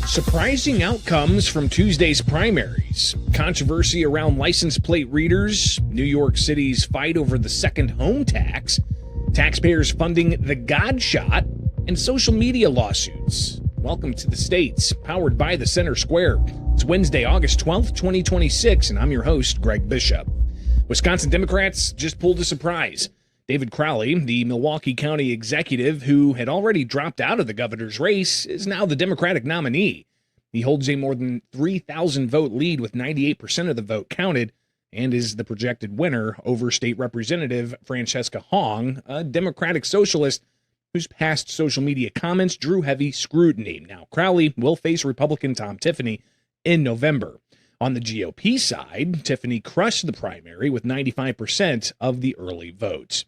Surprising outcomes from Tuesday's primaries, controversy around license plate readers, New York City's fight over the second home tax, taxpayers funding the godshot, and social media lawsuits. Welcome to the States, powered by the Center Square. It's Wednesday, August 12th, 2026, and I'm your host, Greg Bishop. Wisconsin Democrats just pulled a surprise. David Crowley, the Milwaukee County executive who had already dropped out of the governor's race, is now the Democratic nominee. He holds a more than 3,000 vote lead with 98% of the vote counted and is the projected winner over State Representative Francesca Hong, a Democratic socialist whose past social media comments drew heavy scrutiny. Now, Crowley will face Republican Tom Tiffany in November. On the GOP side, Tiffany crushed the primary with 95% of the early votes.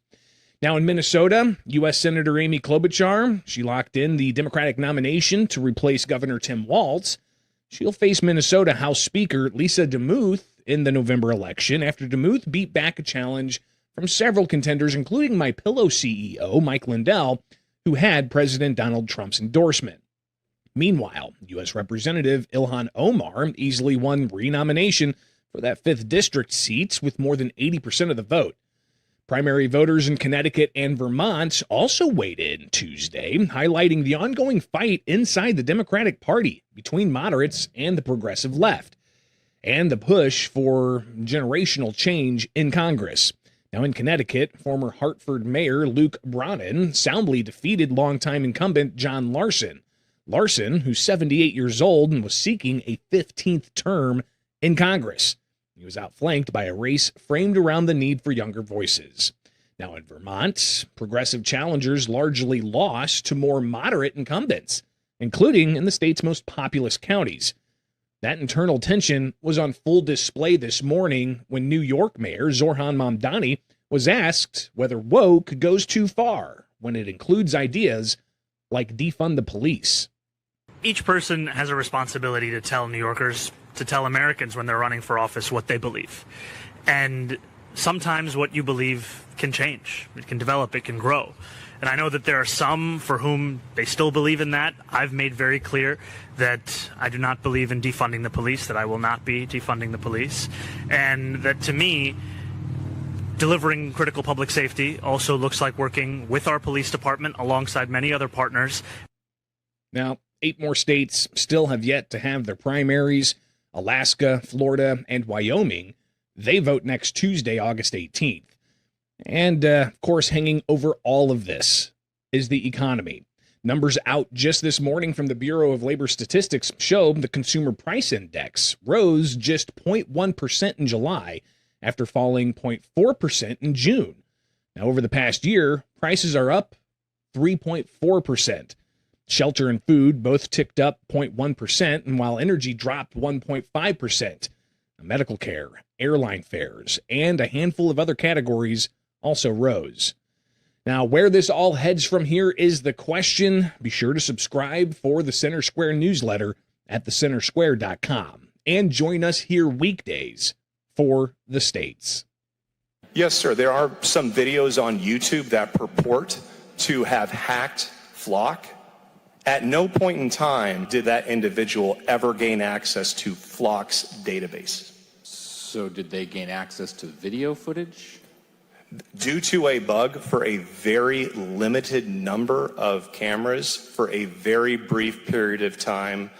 Now in Minnesota, U.S. Senator Amy Klobuchar, she locked in the Democratic nomination to replace Governor Tim Walz. She'll face Minnesota House Speaker Lisa DeMuth in the November election after DeMuth beat back a challenge from several contenders, including MyPillow CEO Mike Lindell, who had President Donald Trump's endorsement. Meanwhile, U.S. Representative Ilhan Omar easily won renomination for that 5th district seat with more than 80% of the vote. Primary voters in Connecticut and Vermont also weighed in Tuesday, highlighting the ongoing fight inside the Democratic Party between moderates and the progressive left, and the push for generational change in Congress. Now in Connecticut, former Hartford Mayor Luke Bronin soundly defeated longtime incumbent John Larson. Larson, who's 78 years old and was seeking a 15th term in Congress. He was outflanked by a race framed around the need for younger voices. Now in Vermont, progressive challengers largely lost to more moderate incumbents, including in the state's most populous counties. That internal tension was on full display this morning when New York Mayor Zohran Mamdani was asked whether woke goes too far when it includes ideas like defund the police. Each person has a responsibility to tell New Yorkers, to tell Americans when they're running for office what they believe. And sometimes what you believe can change. It can develop, it can grow. And I know that there are some for whom they still believe in that. I've made very clear that I do not believe in defunding the police, that I will not be defunding the police. And that to me, delivering critical public safety also looks like working with our police department alongside many other partners. Now, 8 more states still have yet to have their primaries. Alaska, Florida, and Wyoming, they vote next Tuesday, August 18th. And, of course, hanging over all of this is the economy. Numbers out just this morning from the Bureau of Labor Statistics show the Consumer Price Index rose just 0.1% in July after falling 0.4% in June. Now, over the past year, prices are up 3.4%. Shelter and food both ticked up 0.1%, and while energy dropped 1.5%. Medical care, airline fares, and a handful of other categories also rose. Now, where this all heads from here is the question. Be sure to subscribe for the Center Square newsletter at thecentersquare.com and join us here weekdays for the States. Yes, sir. There are some videos on YouTube that purport to have hacked Flock. At no point in time did that individual ever gain access to Flock's database. So did they gain access to video footage? Due to a bug for a very limited number of cameras for a very brief period of time,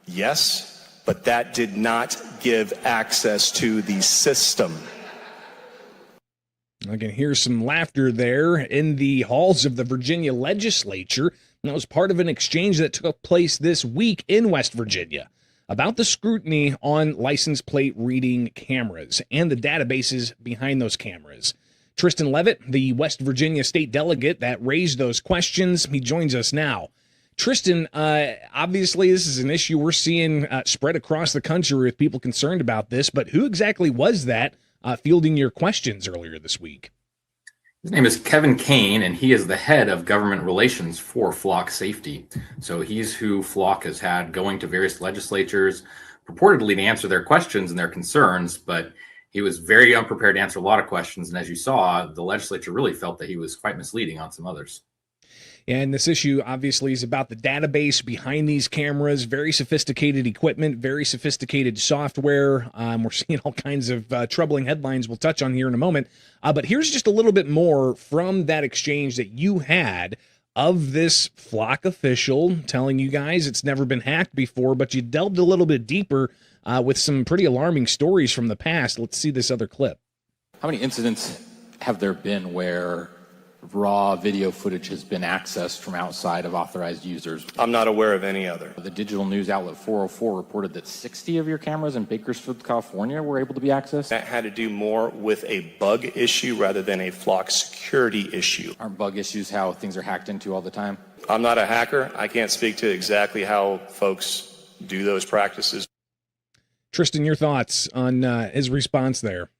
yes, but that did not give access to the system. I can hear some laughter there in the halls of the Virginia legislature. That was part of an exchange that took place this week in West Virginia about the scrutiny on license plate reading cameras and the databases behind those cameras. Tristan Levitt, the West Virginia state delegate that raised those questions, he joins us now. Tristan, obviously this is an issue we're seeing spread across the country with people concerned about this, but who exactly was that fielding your questions earlier this week? His name is Kevin Kane, and he is the head of government relations for Flock Safety. So he's who Flock has had going to various legislatures, purportedly to answer their questions and their concerns, but he was very unprepared to answer a lot of questions. And as you saw, the legislature really felt that he was quite misleading on some others. And this issue obviously is about the database behind these cameras, very sophisticated equipment, very sophisticated software. We're seeing all kinds of troubling headlines we'll touch on here in a moment. But here's just a little bit more from that exchange that you had of this Flock official telling you guys it's never been hacked before, but you delved a little bit deeper with some pretty alarming stories from the past. Let's see this other clip. How many incidents have there been where raw video footage has been accessed from outside of authorized users? I'm not aware of any other. The digital news outlet 404 reported that 60 of your cameras in Bakersfield, California were able to be accessed. That had to do more with a bug issue rather than a Flock security issue. Aren't bug issues how things are hacked into all the time? I'm not a hacker. I can't speak to exactly how folks do those practices. Tristan, your thoughts on his response there?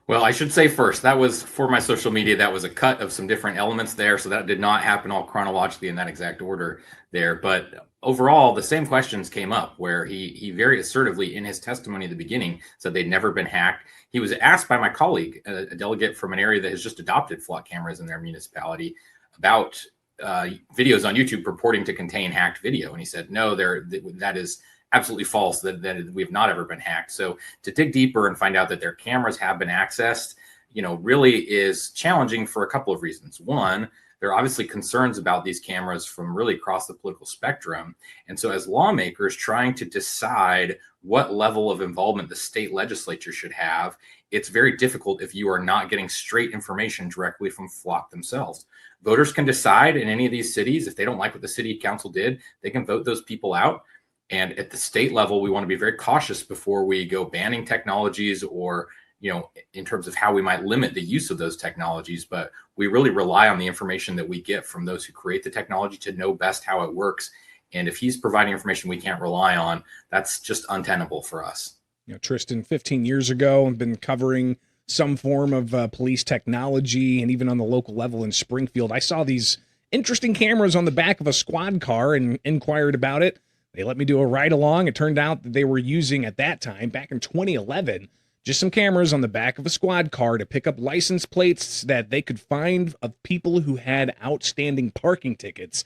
Well, I should say first, that was for my social media. That was a cut of some different elements there. So that did not happen all chronologically in that exact order there. But overall, the same questions came up where he very assertively in his testimony at the beginning said they'd never been hacked. He was asked by my colleague, a delegate from an area that has just adopted Flock cameras in their municipality, about videos on YouTube purporting to contain hacked video. And he said, no, that is absolutely false, that we have not ever been hacked. So to dig deeper and find out that their cameras have been accessed, really is challenging for a couple of reasons. One, there are obviously concerns about these cameras from really across the political spectrum. And so as lawmakers trying to decide what level of involvement the state legislature should have, it's very difficult if you are not getting straight information directly from Flock themselves. Voters can decide in any of these cities, if they don't like what the city council did, they can vote those people out. And at the state level, we want to be very cautious before we go banning technologies or, in terms of how we might limit the use of those technologies. But we really rely on the information that we get from those who create the technology to know best how it works. And if he's providing information we can't rely on, that's just untenable for us. Tristan, 15 years ago, I've been covering some form of police technology, and even on the local level in Springfield, I saw these interesting cameras on the back of a squad car and inquired about it. They let me do a ride along. It turned out that they were using, at that time, back in 2011, just some cameras on the back of a squad car to pick up license plates that they could find of people who had outstanding parking tickets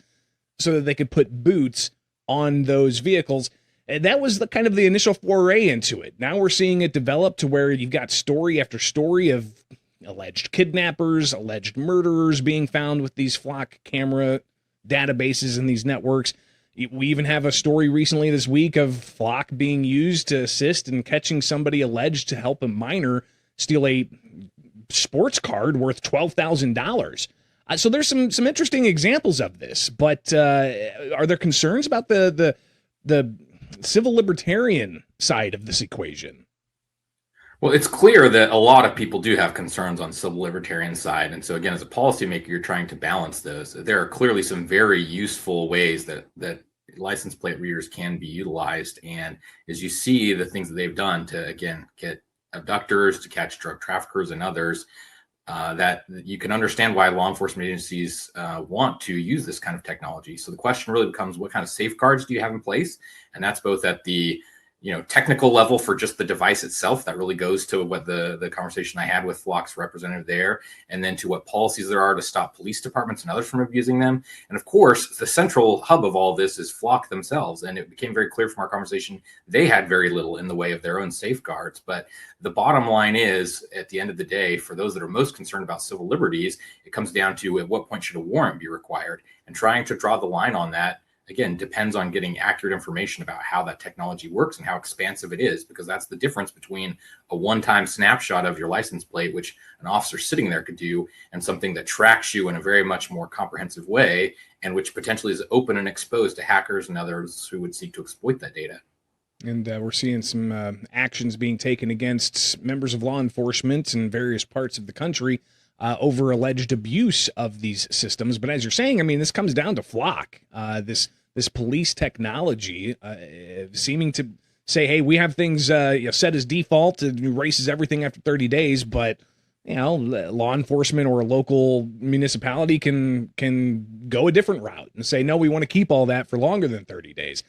so that they could put boots on those vehicles. And that was the initial foray into it. Now we're seeing it develop to where you've got story after story of alleged kidnappers, alleged murderers being found with these Flock camera databases and these networks. We even have a story recently this week of Flock being used to assist in catching somebody alleged to help a minor steal a sports card worth $12,000. So there's some interesting examples of this, but are there concerns about the civil libertarian side of this equation? Well, it's clear that a lot of people do have concerns on civil libertarian side. And so again, as a policymaker, you're trying to balance those. There are clearly some very useful ways that license plate readers can be utilized. And as you see the things that they've done to, again, get abductors, to catch drug traffickers and others, that you can understand why law enforcement agencies want to use this kind of technology. So the question really becomes, what kind of safeguards do you have in place? And that's both at the technical level for just the device itself. That really goes to what the conversation I had with Flock's representative there, and then to what policies there are to stop police departments and others from abusing them. And of course, the central hub of all this is Flock themselves. And it became very clear from our conversation, they had very little in the way of their own safeguards. But the bottom line is, at the end of the day, for those that are most concerned about civil liberties, it comes down to at what point should a warrant be required? And trying to draw the line on that, again, depends on getting accurate information about how that technology works and how expansive it is, because that's the difference between a one-time snapshot of your license plate, which an officer sitting there could do, and something that tracks you in a very much more comprehensive way, and which potentially is open and exposed to hackers and others who would seek to exploit that data. And we're seeing some actions being taken against members of law enforcement in various parts of the country over alleged abuse of these systems. But as you're saying, this comes down to Flock, this police technology seeming to say, hey, we have things set as default. It erases everything after 30 days. But, law enforcement or a local municipality can go a different route and say, no, we want to keep all that for longer than 30 days.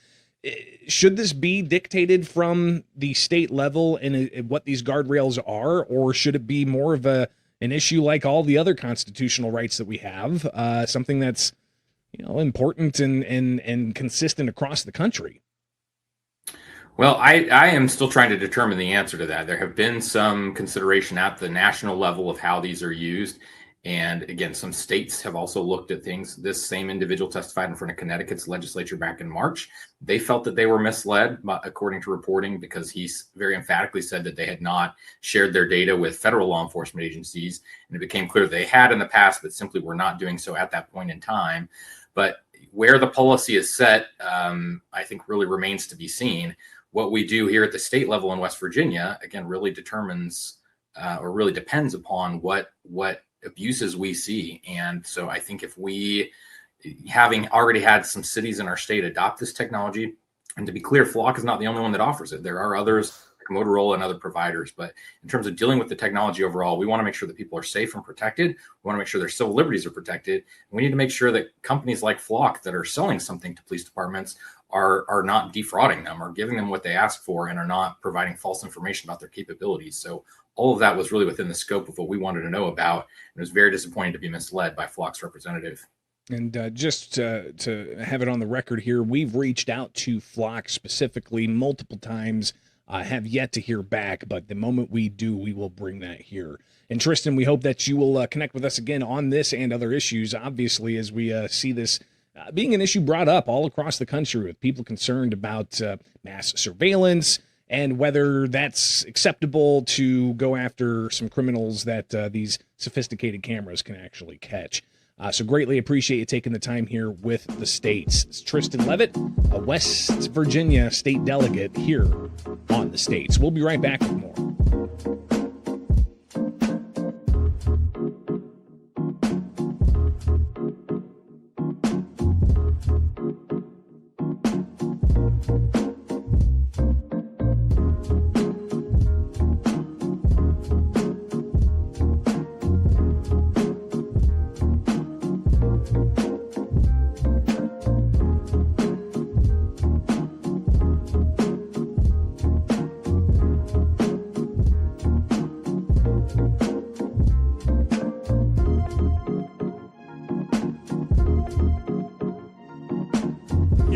Should this be dictated from the state level and what these guardrails are, or should it be more of an issue like all the other constitutional rights that we have, something that's important and consistent across the country? Well, I am still trying to determine the answer to that. There have been some consideration at the national level of how these are used. And again, some states have also looked at things. This same individual testified in front of Connecticut's legislature back in March. They felt that they were misled, according to reporting, because he very emphatically said that they had not shared their data with federal law enforcement agencies. And it became clear they had in the past, but simply were not doing so at that point in time. But where the policy is set, I think really remains to be seen. What we do here at the state level in West Virginia, again, really determines or really depends upon what abuses we see. And so I think if we, having already had some cities in our state adopt this technology, and to be clear, Flock is not the only one that offers it. There are others, like Motorola and other providers. But in terms of dealing with the technology overall, we want to make sure that people are safe and protected. We want to make sure their civil liberties are protected. And we need to make sure that companies like Flock that are selling something to police departments are not defrauding them, or giving them what they ask for, and are not providing false information about their capabilities. So all of that was really within the scope of what we wanted to know about. And it was very disappointing to be misled by Flock's representative. And just to have it on the record here, we've reached out to Flock specifically multiple times, have yet to hear back, but the moment we do, we will bring that here. And Tristan, we hope that you will connect with us again on this and other issues, obviously, as we see this being an issue brought up all across the country with people concerned about mass surveillance and whether that's acceptable to go after some criminals that these sophisticated cameras can actually catch. So greatly appreciate you taking the time here with the states. It's Tristan Levitt, a West Virginia state delegate here on the States. We'll be right back with more.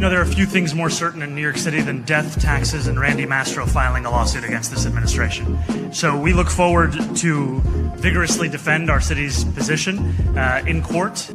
There are a few things more certain in New York City than death, taxes, and Randy Mastro filing a lawsuit against this administration. So we look forward to vigorously defend our city's position in court.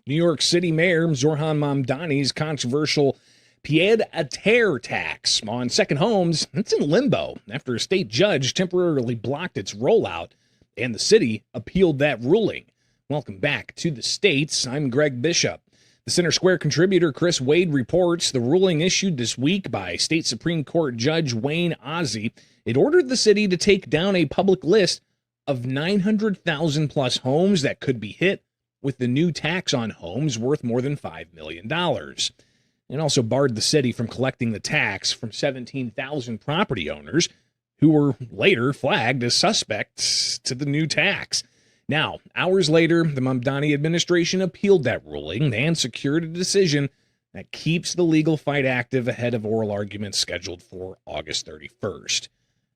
New York City Mayor Zohran Mamdani's controversial pied-à-terre tax on second homes, it's in limbo after a state judge temporarily blocked its rollout, and the city appealed that ruling. Welcome back to the States. I'm Greg Bishop. The Center Square contributor Chris Wade reports the ruling issued this week by State Supreme Court Judge Wayne Ozzie. It ordered the city to take down a public list of 900,000 plus homes that could be hit with the new tax on homes worth more than $5 million. It also barred the city from collecting the tax from 17,000 property owners who were later flagged as suspects to the new tax. Now, hours later, the Mamdani administration appealed that ruling and secured a decision that keeps the legal fight active ahead of oral arguments scheduled for August 31st.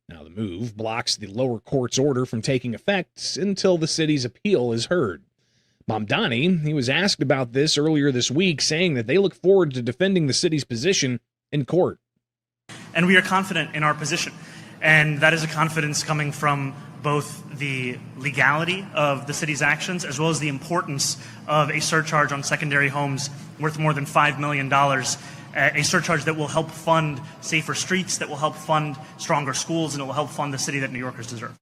Now, the move blocks the lower court's order from taking effect until the city's appeal is heard. Mamdani, he was asked about this earlier this week, saying that they look forward to defending the city's position in court. And we are confident in our position. And that is a confidence coming from both the legality of the city's actions as well as the importance of a surcharge on secondary homes worth more than $5 million, a surcharge that will help fund safer streets, that will help fund stronger schools, and it will help fund the city that New Yorkers deserve.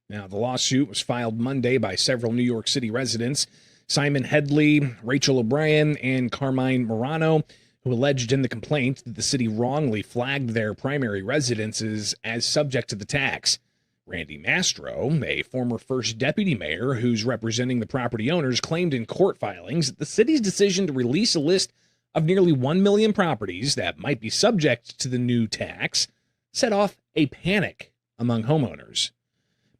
Now, the lawsuit was filed Monday by several New York City residents, Simon Headley, Rachel O'Brien, and Carmine Morano, who alleged in the complaint that the city wrongly flagged their primary residences as subject to the tax. Randy Mastro, a former first deputy mayor who's representing the property owners, claimed in court filings that the city's decision to release a list of nearly 1 million properties that might be subject to the new tax set off a panic among homeowners.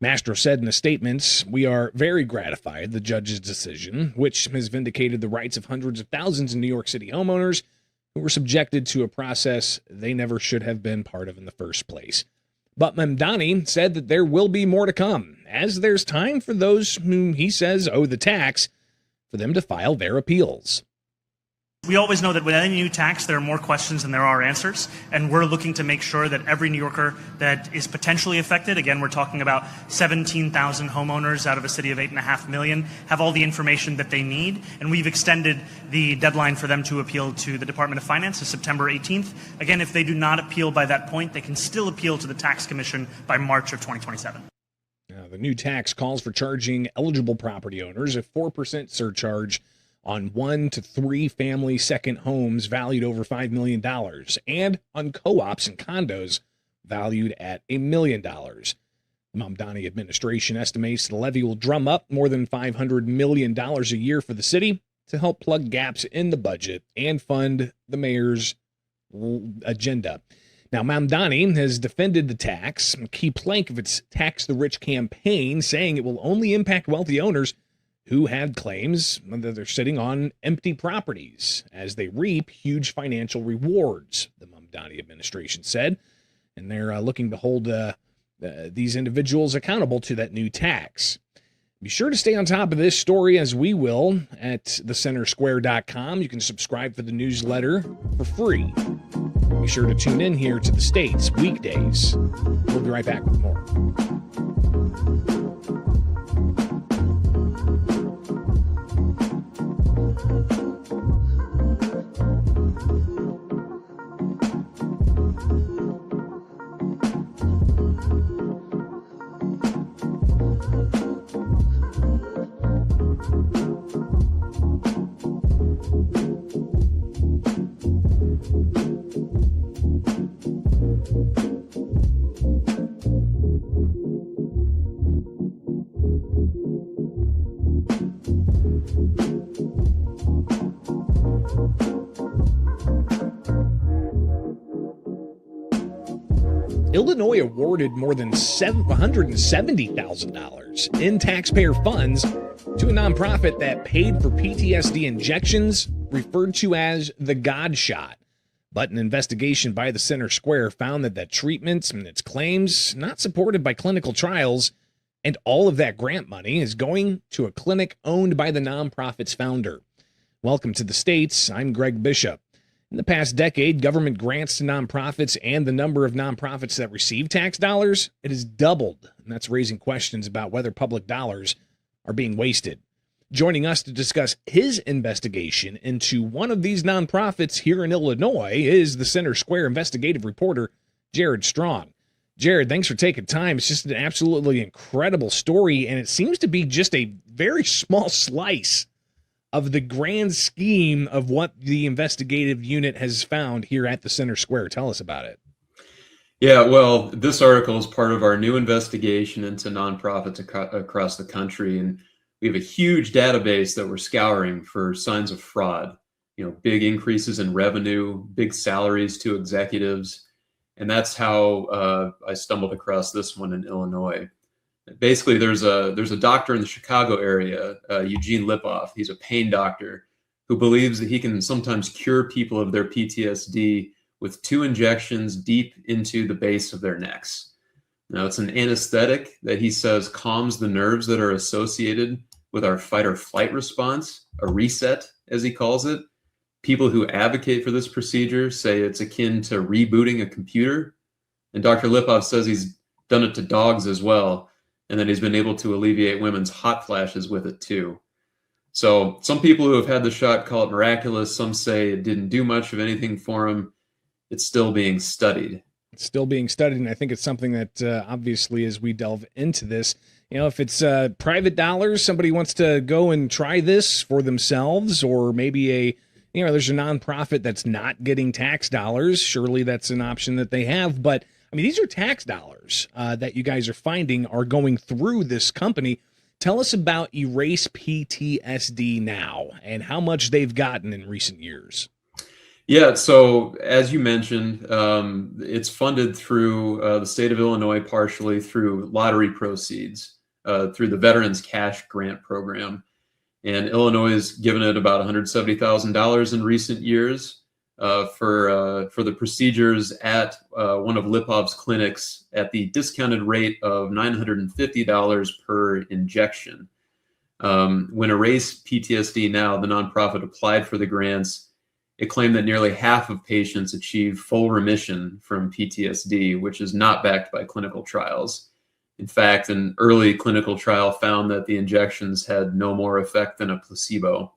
Mastro said in a statement, "We are very gratified the judge's decision, which has vindicated the rights of hundreds of thousands of New York City homeowners who were subjected to a process they never should have been part of in the first place." But Mamdani said that there will be more to come, as there's time for those whom he says owe the tax for them to file their appeals. We always know that with any new tax, there are more questions than there are answers, and we're looking to make sure that every New Yorker that is potentially affected, again, we're talking about 17,000 homeowners out of a city of 8.5 million, have all the information that they need, and we've extended the deadline for them to appeal to the Department of Finance to September 18th. Again, if they do not appeal by that point, they can still appeal to the Tax Commission by March of 2027. Now, the new tax calls for charging eligible property owners a 4% surcharge on 1 to 3 family second homes valued over $5 million and on co-ops and condos valued at $1 million. The Mamdani administration estimates the levy will drum up more than $500 million a year for the city to help plug gaps in the budget and fund the mayor's agenda. Now, Mamdani has defended the tax, a key plank of its Tax the Rich campaign, saying it will only impact wealthy owners who had claims that they're sitting on empty properties as they reap huge financial rewards, the Mamdani administration said. And they're looking to hold these individuals accountable to that new tax. Be sure to stay on top of this story, as we will, at thecentersquare.com. You can subscribe for the newsletter for free. Be sure to tune in here to the States weekdays. We'll be right back with more. Illinois awarded more than $170,000 in taxpayer funds to a nonprofit that paid for PTSD injections referred to as the godshot. But an investigation by the Center Square found that treatments and its claims not supported by clinical trials, and all of that grant money is going to a clinic owned by the nonprofit's founder. Welcome to the States. I'm Greg Bishop. In the past decade, government grants to nonprofits and the number of nonprofits that receive tax dollars, it has doubled. And that's raising questions about whether public dollars are being wasted. Joining us to discuss his investigation into one of these nonprofits here in Illinois is the Center Square investigative reporter, Jared Strong. Jared, thanks for taking time. It's just an absolutely incredible story, and it seems to be just a very small slice of the grand scheme of what the investigative unit has found here at the Center Square. Tell us about it. Yeah, well, this article is part of our new investigation into nonprofits across the country, and we have a huge database that we're scouring for signs of fraud. You know, big increases in revenue, big salaries to executives, and that's how I stumbled across this one in Illinois. Basically, there's a doctor in the Chicago area, Eugene Lipoff. He's a pain doctor who believes that he can sometimes cure people of their PTSD with 2 injections deep into the base of their necks. Now, it's an anesthetic that he says calms the nerves that are associated with our fight or flight response, a reset, as he calls it. People who advocate for this procedure say it's akin to rebooting a computer. And Dr. Lipoff says he's done it to dogs as well, and that he's been able to alleviate women's hot flashes with it too. So some people who have had the shot call it miraculous. Some say it didn't do much of anything for them. It's still being studied. It's still being studied, and I think it's something that obviously, as we delve into this, you know, if it's private dollars, somebody wants to go and try this for themselves, or maybe there's a nonprofit that's not getting tax dollars. Surely that's an option that they have, but I mean, these are tax dollars that you guys are finding are going through this company. Tell us about Erase PTSD Now and how much they've gotten in recent years. Yeah, so as you mentioned, it's funded through the state of Illinois, partially through lottery proceeds, through the Veterans Cash Grant Program. And Illinois has given it about $170,000 in recent years. For the procedures at one of Lipoff's clinics at the discounted rate of $950 per injection. When Erase PTSD Now, the nonprofit, applied for the grants, it claimed that nearly half of patients achieve full remission from PTSD, which is not backed by clinical trials. In fact, an early clinical trial found that the injections had no more effect than a placebo.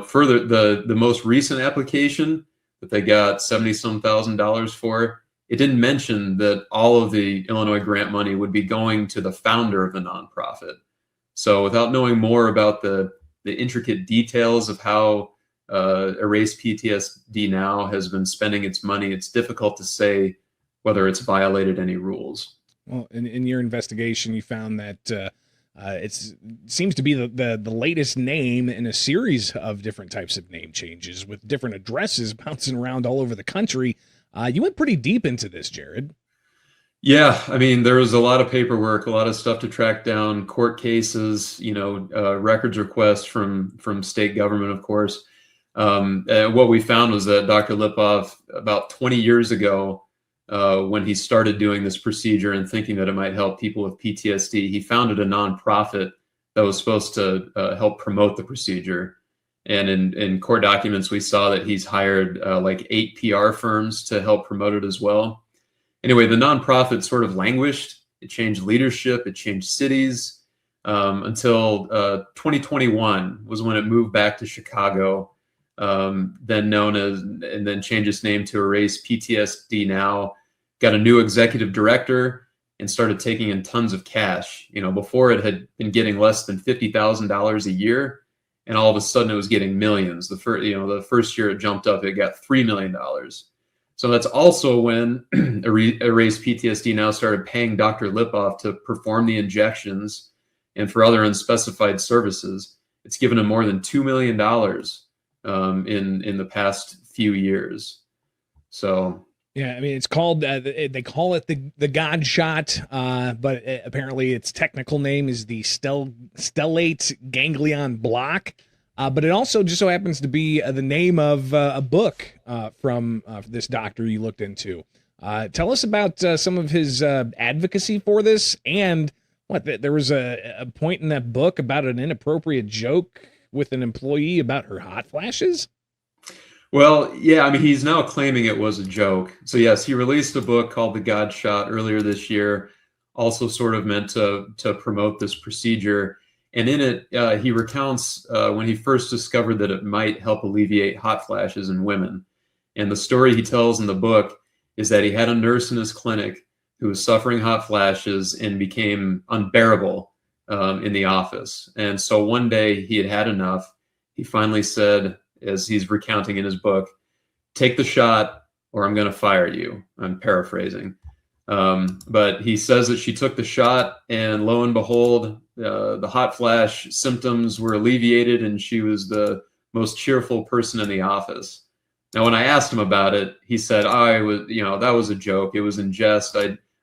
Further, the most recent application that they got $70-some thousand for, it didn't mention that all of the Illinois grant money would be going to the founder of the nonprofit. So without knowing more about the intricate details of how Erase PTSD Now has been spending its money, it's difficult to say whether it's violated any rules. Well, in your investigation, you found that it seems to be the latest name in a series of different types of name changes with different addresses bouncing around all over the country. You went pretty deep into this, Jared. Yeah, I mean, there was a lot of paperwork, a lot of stuff to track down, court cases, records requests from state government, of course. What we found was that Dr. Lipoff, about 20 years ago, when he started doing this procedure and thinking that it might help people with PTSD, he founded a nonprofit that was supposed to help promote the procedure. And in court documents, we saw that he's hired like 8 PR firms to help promote it as well. Anyway, the nonprofit sort of languished. It changed leadership. It changed cities until 2021 was when it moved back to Chicago, then known as, and then changed its name to Erase PTSD Now, got a new executive director and started taking in tons of cash. Before it had been getting less than $50,000 a year, and all of a sudden it was getting millions. The first year it jumped up, it got $3 million. So that's also when Erase PTSD Now started paying Dr. Lipoff to perform the injections and for other unspecified services. It's given him more than $2 million in the past few years. So yeah, I mean, it's called they call it the godshot, but apparently its technical name is the stellate ganglion block. But it also just so happens to be the name of a book from this doctor you looked into. Tell us about some of his advocacy for this, and there was a point in that book about an inappropriate joke with an employee about her hot flashes. Well, yeah, I mean, he's now claiming it was a joke. So yes, he released a book called The God Shot earlier this year, also sort of meant to promote this procedure. And in it, he recounts when he first discovered that it might help alleviate hot flashes in women. And the story he tells in the book is that he had a nurse in his clinic who was suffering hot flashes and became unbearable in the office. And so one day he had enough. He finally said, as he's recounting in his book, "Take the shot or I'm going to fire you." I'm paraphrasing. But he says that she took the shot, and lo and behold, the hot flash symptoms were alleviated, and she was the most cheerful person in the office. Now, when I asked him about it, he said, that was a joke. It was in jest.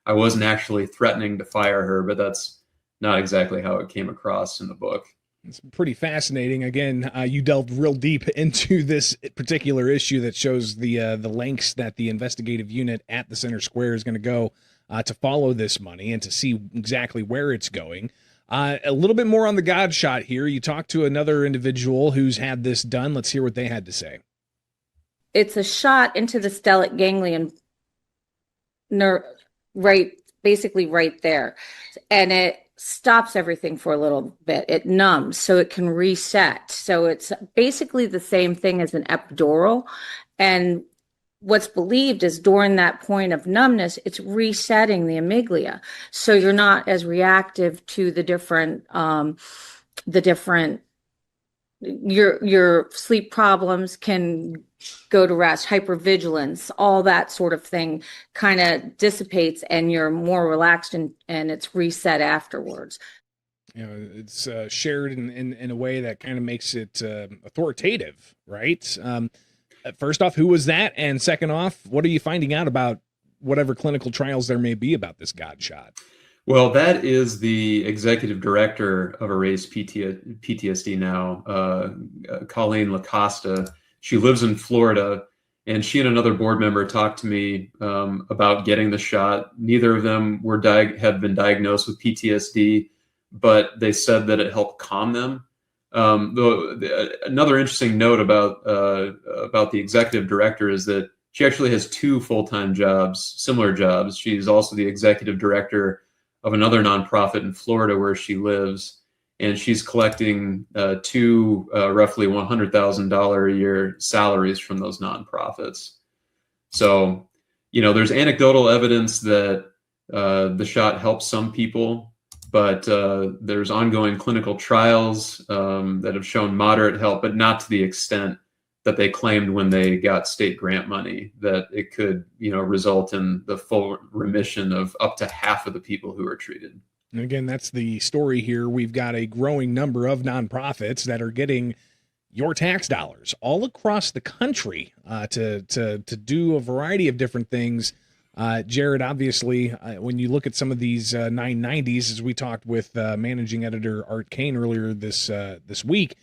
I wasn't actually threatening to fire her, but that's not exactly how it came across in the book. It's pretty fascinating. Again, you delved real deep into this particular issue that shows the lengths that the investigative unit at the Center Square is going to go to follow this money and to see exactly where it's going. A little bit more on the God Shot here. You talked to another individual who's had this done. Let's hear what they had to say. It's a shot into the stellate ganglion nerve, basically right there. And it stops everything for a little bit. It numbs so it can reset. So it's basically the same thing as an epidural. And what's believed is during that point of numbness, it's resetting the amygdala. So you're not as reactive to the different your sleep problems can go to rest, hypervigilance, all that sort of thing kind of dissipates, and you're more relaxed and it's reset afterwards. It's shared in a way that kind of makes it authoritative, right? First off, who was that? And second off, what are you finding out about whatever clinical trials there may be about this God Shot? Well, that is the executive director of Erase PTSD Now, Colleen LaCosta. She lives in Florida, and she and another board member talked to me about getting the shot. Neither of them have been diagnosed with PTSD, but they said that it helped calm them. Another interesting note about the executive director is that she actually has two full-time jobs, similar jobs. She's also the executive director of another nonprofit in Florida where she lives, and she's collecting two roughly $100,000 a year salaries from those nonprofits. So, there's anecdotal evidence that the shot helps some people, but there's ongoing clinical trials that have shown moderate help, but not to the extent that they claimed when they got state grant money, that it could, result in the full remission of up to half of the people who are treated. And again, that's the story here. We've got a growing number of nonprofits that are getting your tax dollars all across the country to do a variety of different things. Jared, obviously, when you look at some of these 990s, as we talked with managing editor Art Kane earlier this week,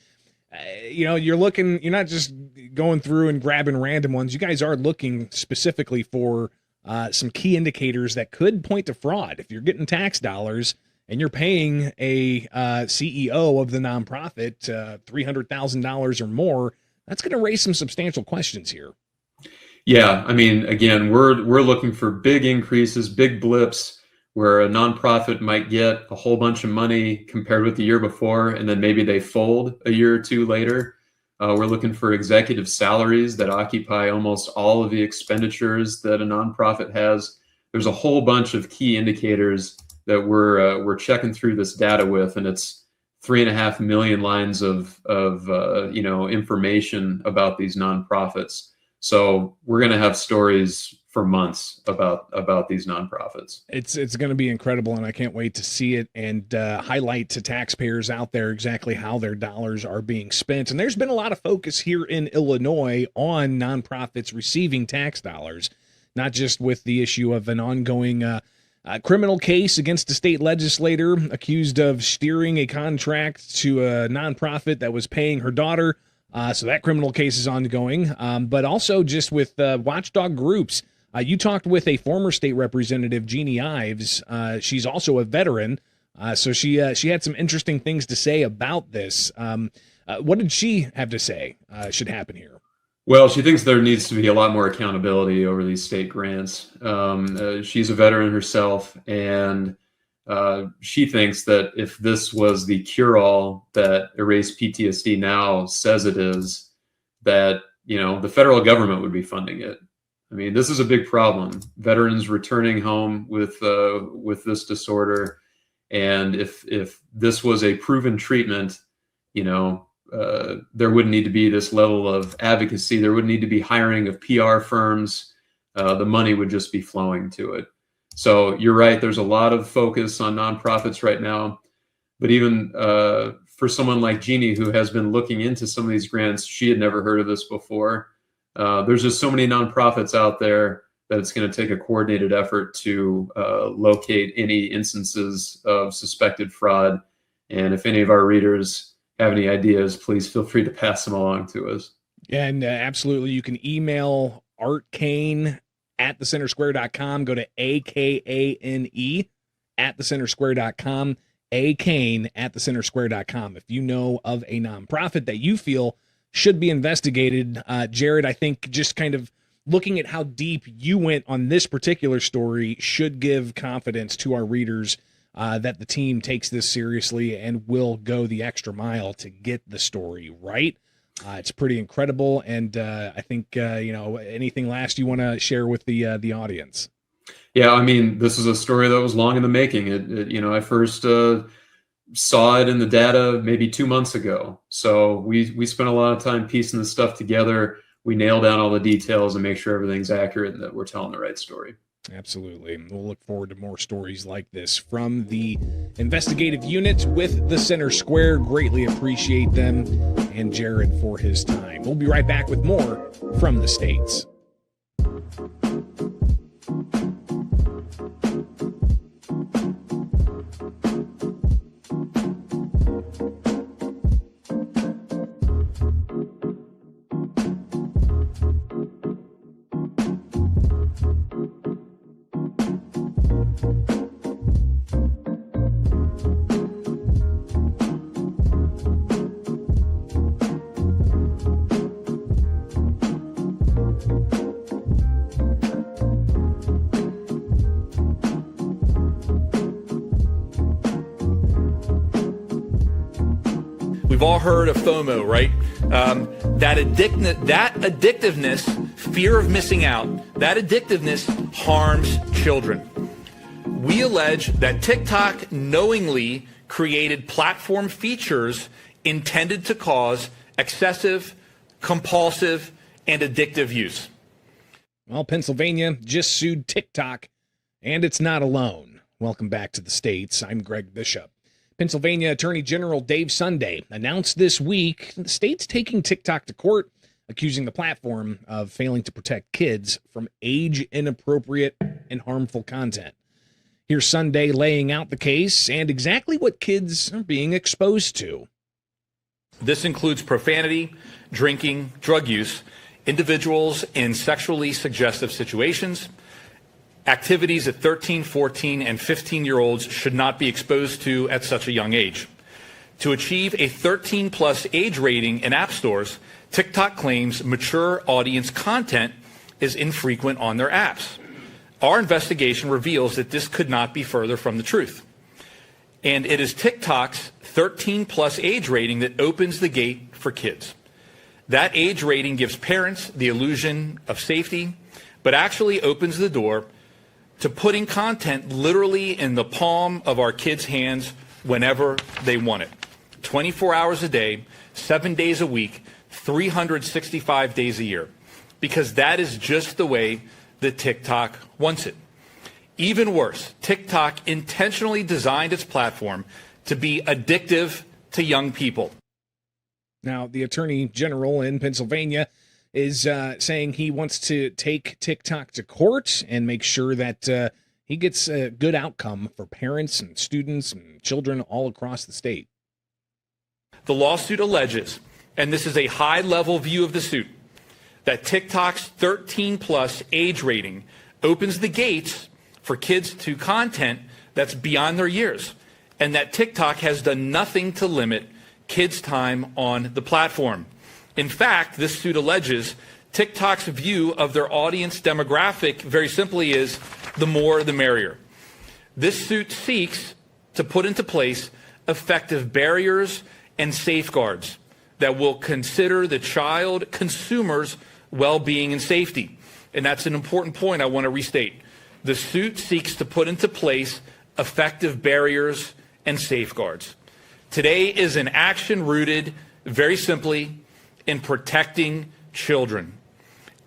you're not just going through and grabbing random ones. You guys are looking specifically for some key indicators that could point to fraud. If you're getting tax dollars and you're paying a CEO of the nonprofit $300,000 or more, that's going to raise some substantial questions here. Yeah, again, we're looking for big increases, big blips, where a nonprofit might get a whole bunch of money compared with the year before, and then maybe they fold a year or two later. We're looking for executive salaries that occupy almost all of the expenditures that a nonprofit has. There's a whole bunch of key indicators that we're checking through this data with, and it's 3.5 million lines of information about these nonprofits. So we're going to have stories for months about these nonprofits. It's going to be incredible, and I can't wait to see it and highlight to taxpayers out there exactly how their dollars are being spent. And there's been a lot of focus here in Illinois on nonprofits receiving tax dollars, not just with the issue of an ongoing criminal case against a state legislator accused of steering a contract to a nonprofit that was paying her daughter. So that criminal case is ongoing, but also just with watchdog groups. You talked with a former state representative, Jeannie Ives. She's also a veteran, so she had some interesting things to say about this. What did she have to say should happen here? Well, she thinks there needs to be a lot more accountability over these state grants. She's a veteran herself, and she thinks that if this was the cure-all that Erase PTSD Now says it is, that the federal government would be funding it. This is a big problem. Veterans returning home with this disorder, and if this was a proven treatment, there wouldn't need to be this level of advocacy. There wouldn't need to be hiring of PR firms. The money would just be flowing to it. So you're right. There's a lot of focus on nonprofits right now, but even for someone like Jeannie, who has been looking into some of these grants, she had never heard of this before. There's just so many nonprofits out there that it's going to take a coordinated effort to locate any instances of suspected fraud. And if any of our readers have any ideas, please feel free to pass them along to us. And absolutely, you can email Art Kane at thecentersquare.com. Go to AKANE at thecentersquare.com, akane at thecentersquare.com. If you know of a nonprofit that you feel should be investigated, Jared, I think just kind of looking at how deep you went on this particular story should give confidence to our readers that the team takes this seriously and will go the extra mile to get the story right. It's pretty incredible, and I think anything last you want to share with the audience? Yeah, this is a story that was long in the making. I first saw it in the data maybe 2 months ago, so we spent a lot of time piecing this stuff together. We nail down all the details and make sure everything's accurate and that we're telling the right story. Absolutely. We'll look forward to more stories like this from the investigative unit with the Center Square. Greatly appreciate them and Jared for his time. We'll be right back with more from the States. We've all heard of FOMO, right? That addictiveness, fear of missing out, that addictiveness harms children. We allege that TikTok knowingly created platform features intended to cause excessive, compulsive, and addictive use. Well, Pennsylvania just sued TikTok, and it's not alone. Welcome back to the States. I'm Greg Bishop. Pennsylvania Attorney General Dave Sunday announced this week the state's taking TikTok to court, accusing the platform of failing to protect kids from age-inappropriate and harmful content. Here's Sunday laying out the case and exactly what kids are being exposed to. This includes profanity, drinking, drug use, individuals in sexually suggestive situations, activities that 13, 14, and 15-year-olds should not be exposed to at such a young age. To achieve a 13-plus age rating in app stores, TikTok claims mature audience content is infrequent on their apps. Our investigation reveals that this could not be further from the truth. And it is TikTok's 13-plus age rating that opens the gate for kids. That age rating gives parents the illusion of safety, but actually opens the door to putting content literally in the palm of our kids' hands whenever they want it. 24 hours a day, 7 days a week, 365 days a year. Because that is just the way that TikTok wants it. Even worse, TikTok intentionally designed its platform to be addictive to young people. Now, the Attorney General in Pennsylvania is saying he wants to take TikTok to court and make sure that he gets a good outcome for parents and students and children all across the state. The lawsuit alleges, and this is a high-level view of the suit, that TikTok's 13-plus age rating opens the gates for kids to content that's beyond their years, and that TikTok has done nothing to limit kids' time on the platform. In fact, this suit alleges TikTok's view of their audience demographic very simply is the more the merrier. This suit seeks to put into place effective barriers and safeguards that will consider the child consumer's well-being and safety. And that's an important point I want to restate. The suit seeks to put into place effective barriers and safeguards. Today is an action rooted very simply in protecting children,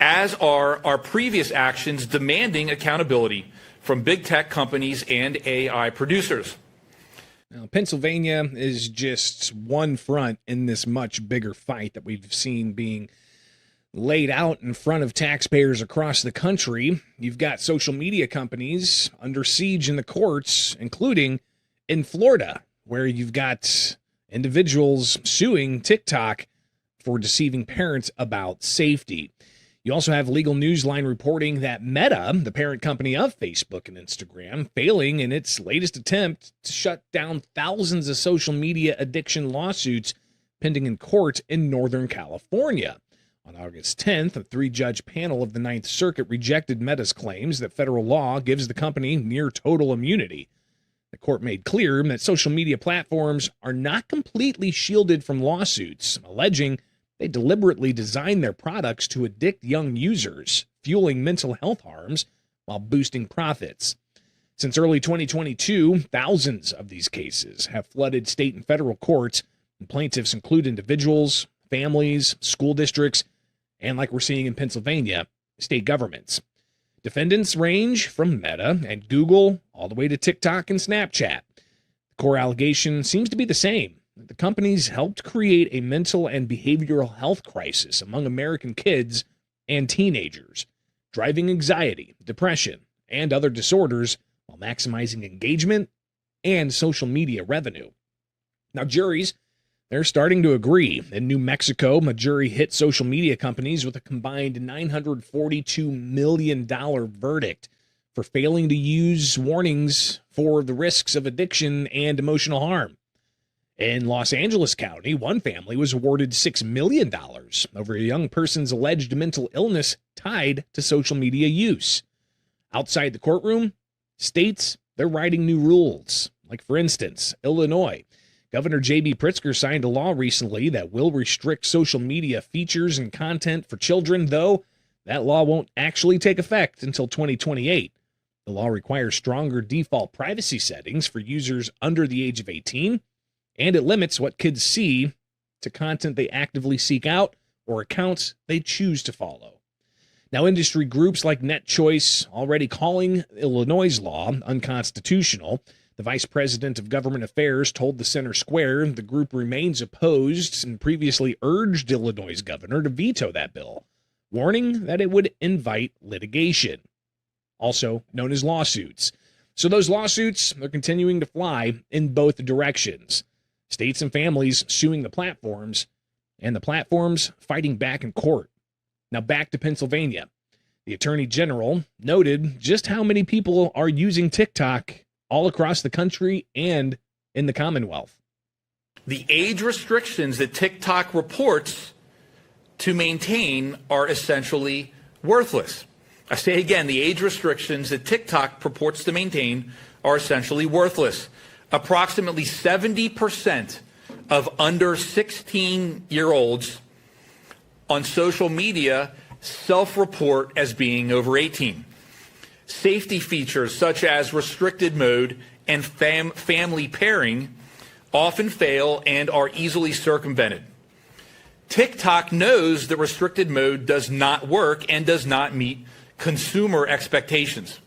as are our previous actions demanding accountability from big tech companies and AI producers. Now, Pennsylvania is just one front in this much bigger fight that we've seen being laid out in front of taxpayers across the country. You've got social media companies under siege in the courts, including in Florida, where you've got individuals suing TikTok for deceiving parents about safety. You also have Legal Newsline reporting that Meta, the parent company of Facebook and Instagram, failing in its latest attempt to shut down thousands of social media addiction lawsuits pending in court in Northern California. On August 10th, a 3-judge panel of the Ninth Circuit rejected Meta's claims that federal law gives the company near total immunity. The court made clear that social media platforms are not completely shielded from lawsuits, alleging they deliberately design their products to addict young users, fueling mental health harms while boosting profits. Since early 2022, thousands of these cases have flooded state and federal courts, and plaintiffs include individuals, families, school districts, and like we're seeing in Pennsylvania, state governments. Defendants range from Meta and Google all the way to TikTok and Snapchat. The core allegation seems to be the same. The companies helped create a mental and behavioral health crisis among American kids and teenagers, driving anxiety, depression, and other disorders while maximizing engagement and social media revenue. Now, juries, they're starting to agree. In New Mexico, a jury hit social media companies with a combined $942 million verdict for failing to use warnings for the risks of addiction and emotional harm. In Los Angeles County, one family was awarded $6 million over a young person's alleged mental illness tied to social media use. Outside the courtroom, states, they're writing new rules. Like, for instance, Illinois Governor J.B. Pritzker signed a law recently that will restrict social media features and content for children, though that law won't actually take effect until 2028. The law requires stronger default privacy settings for users under the age of 18, and it limits what kids see to content they actively seek out or accounts they choose to follow. Now, industry groups like NetChoice already calling Illinois' law unconstitutional. The vice president of government affairs told the Center Square the group remains opposed and previously urged Illinois' governor to veto that bill, warning that it would invite litigation, also known as lawsuits. So those lawsuits are continuing to fly in both directions. States and families suing the platforms, and the platforms fighting back in court. Now back to Pennsylvania. The Attorney General noted just how many people are using TikTok all across the country and in the Commonwealth. The age restrictions that TikTok reports to maintain are essentially worthless. I say again, the age restrictions that TikTok purports to maintain are essentially worthless. Approximately 70% of under 16-year-olds on social media self-report as being over 18. Safety features such as restricted mode and family pairing often fail and are easily circumvented. TikTok knows that restricted mode does not work and does not meet consumer expectations.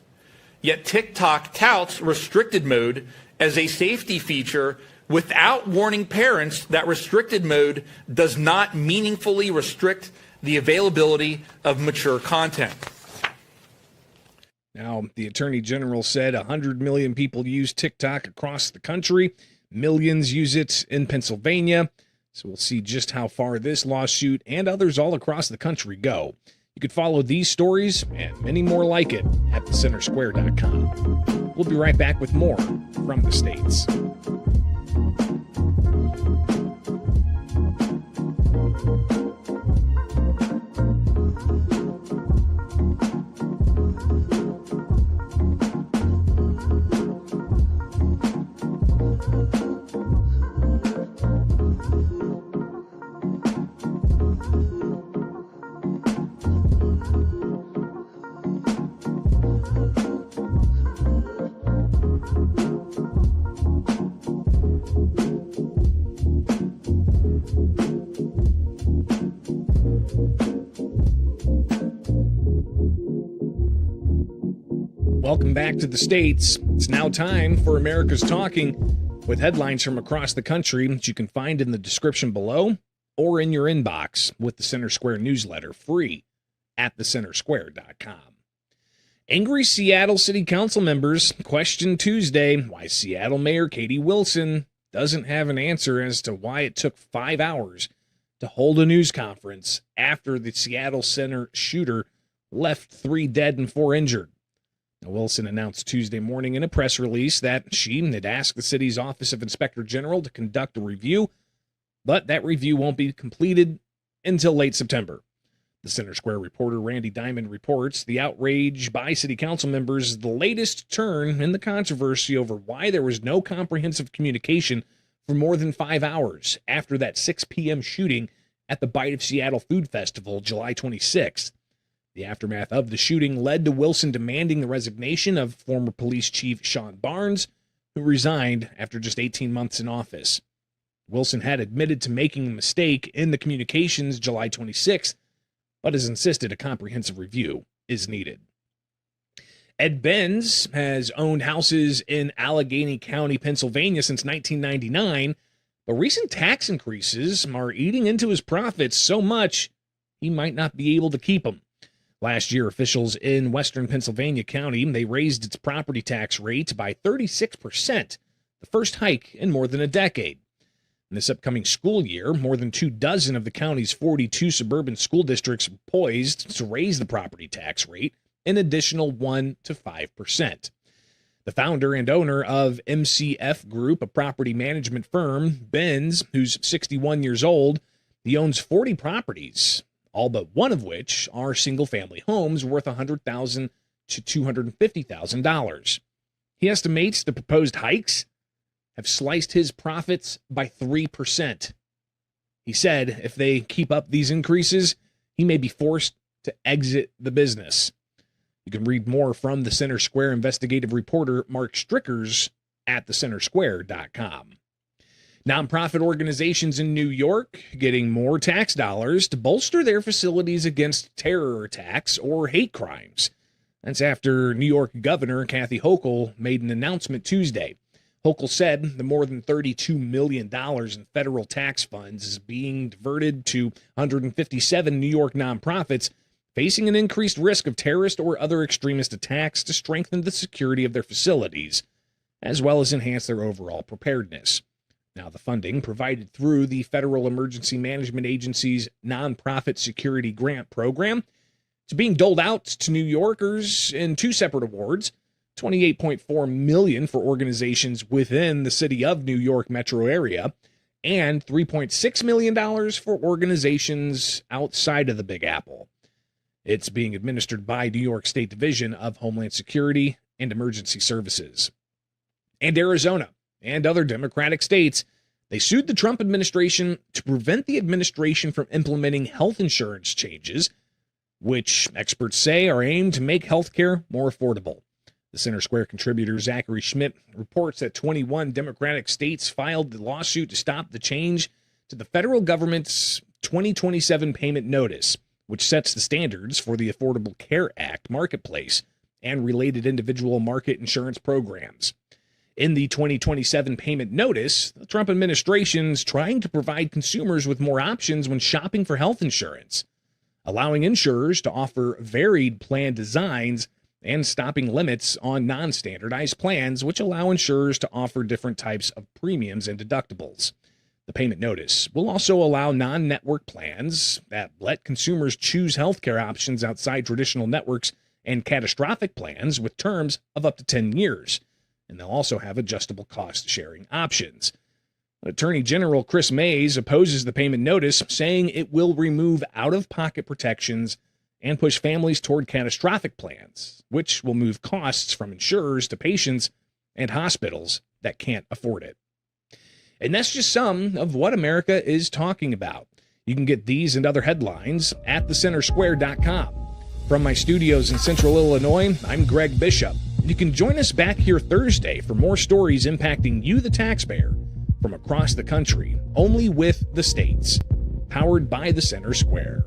Yet TikTok touts restricted mode as a safety feature without warning parents that restricted mode does not meaningfully restrict the availability of mature content. Now, the Attorney General said 100 million people use TikTok across the country. Millions use it in Pennsylvania. So we'll see just how far this lawsuit and others all across the country go. You can follow these stories and many more like it at thecentersquare.com. We'll be right back with more from the States. Welcome back to the States. It's now time for America's Talking, with headlines from across the country that you can find in the description below or in your inbox with the Center Square newsletter, free at thecentersquare.com. Angry Seattle City Council members questioned Tuesday why Seattle Mayor Katie Wilson doesn't have an answer as to why it took 5 hours to hold a news conference after the Seattle Center shooter left 3 dead and 4 injured. Now, Wilson announced Tuesday morning in a press release that she had asked the city's Office of Inspector General to conduct a review, but that review won't be completed until late September. The Center Square reporter Randy Diamond reports the outrage by city council members is the latest turn in the controversy over why there was no comprehensive communication for more than 5 hours after that 6 p.m. shooting at the Bite of Seattle Food Festival, July 26th. The aftermath of the shooting led to Wilson demanding the resignation of former police chief Sean Barnes, who resigned after just 18 months in office. Wilson had admitted to making a mistake in the communications July 26th, but has insisted a comprehensive review is needed. Ed Benz has owned houses in Allegheny County, Pennsylvania since 1999, but recent tax increases are eating into his profits so much he might not be able to keep them. Last year, officials in western Pennsylvania County, they raised its property tax rate by 36%, the first hike in more than a decade. In this upcoming school year, more than 24 of the county's 42 suburban school districts are poised to raise the property tax rate an additional 1 to 5%. The founder and owner of MCF Group, a property management firm, Benz, who's 61 years old, he owns 40 properties, all but one of which are single-family homes worth $100,000 to $250,000. He estimates the proposed hikes have sliced his profits by 3%. He said if they keep up these increases, he may be forced to exit the business. You can read more from the Center Square investigative reporter Mark Strickers at thecentersquare.com. Nonprofit organizations in New York getting more tax dollars to bolster their facilities against terror attacks or hate crimes. That's after New York Governor Kathy Hochul made an announcement Tuesday. Hochul said the more than $32 million in federal tax funds is being diverted to 157 New York nonprofits facing an increased risk of terrorist or other extremist attacks to strengthen the security of their facilities, as well as enhance their overall preparedness. Now, the funding provided through the Federal Emergency Management Agency's Nonprofit Security Grant Program is being doled out to New Yorkers in two separate awards, $28.4 million for organizations within the city of New York metro area, and $3.6 million for organizations outside of the Big Apple. It's being administered by New York State Division of Homeland Security and Emergency Services. And Arizona and other Democratic states, they sued the Trump administration to prevent the administration from implementing health insurance changes, which experts say are aimed to make healthcare more affordable. The Center Square contributor Zachary Schmidt reports that 21 Democratic states filed the lawsuit to stop the change to the federal government's 2027 payment notice, which sets the standards for the Affordable Care Act marketplace and related individual market insurance programs. In the 2027 payment notice, the Trump administration is trying to provide consumers with more options when shopping for health insurance, allowing insurers to offer varied plan designs and stopping limits on non-standardized plans, which allow insurers to offer different types of premiums and deductibles. The payment notice will also allow non-network plans that let consumers choose healthcare options outside traditional networks and catastrophic plans with terms of up to 10 years. And they'll also have adjustable cost-sharing options. Attorney General Chris Mays opposes the payment notice, saying it will remove out-of-pocket protections and push families toward catastrophic plans, which will move costs from insurers to patients and hospitals that can't afford it. And that's just some of what America is talking about. You can get these and other headlines at thecentersquare.com. From my studios in Central Illinois, I'm Greg Bishop. You can join us back here Thursday for more stories impacting you, the taxpayer, from across the country, only with the states. Powered by the Center Square.